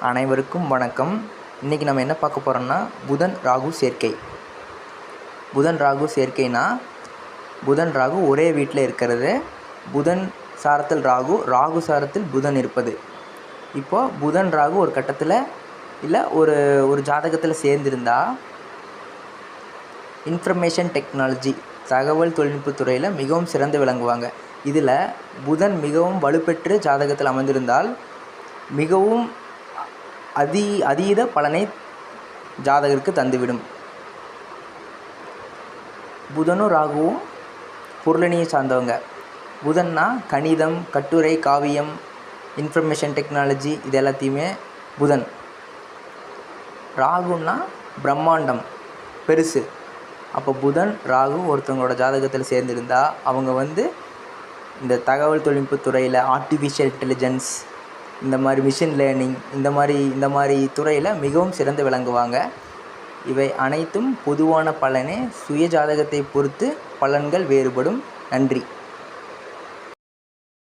அனைவருக்கும் வணக்கம். இன்றைக்கி நம்ம என்ன பார்க்க போகிறோம்னா புதன் ராகு சேர்க்கை. புதன் ராகு சேர்க்கைனா புதன் ராகு ஒரே வீட்டில் இருக்கிறது. புதன் சாரத்தில் ராகு, ராகு சாரத்தில் புதன் இருப்பது. இப்போது புதன் ராகு ஒரு கட்டத்தில் இல்லை ஒரு ஜாதகத்தில் சேர்ந்திருந்தால் இன்ஃபர்மேஷன் டெக்னாலஜி, தகவல் தொழில்நுட்பத்துறையில் மிகவும் சிறந்து விளங்குவாங்க. இதில் புதன் மிகவும் வலுப்பெற்று ஜாதகத்தில் அமைந்திருந்தால் மிகவும் அதீத பலனை ஜாதகருக்கு தந்துவிடும். புதனும் ராகுவும் பொருளணியை சார்ந்தவங்க. புதன்னா கணிதம், கட்டுரை, காவியம், இன்ஃபர்மேஷன் டெக்னாலஜி, இது எல்லாத்தையுமே புதன். ராகுன்னா பிரம்மாண்டம், பெருசு. அப்போ புதன் ராகு ஒருத்தவங்களோட ஜாதகத்தில் சேர்ந்திருந்தால் அவங்க இந்த தகவல் தொழில்நுட்பத்துறையில் ஆர்டிஃபிஷியல் இன்டெலிஜென்ஸ், இந்த மாதிரி மிஷின் லேர்னிங், இந்த மாதிரி துறையில் மிகவும் சிறந்து விளங்குவாங்க. இவை அனைத்தும் பொதுவான பலனே. சுய ஜாதகத்தை பொறுத்து பலன்கள் வேறுபடும். நன்றி.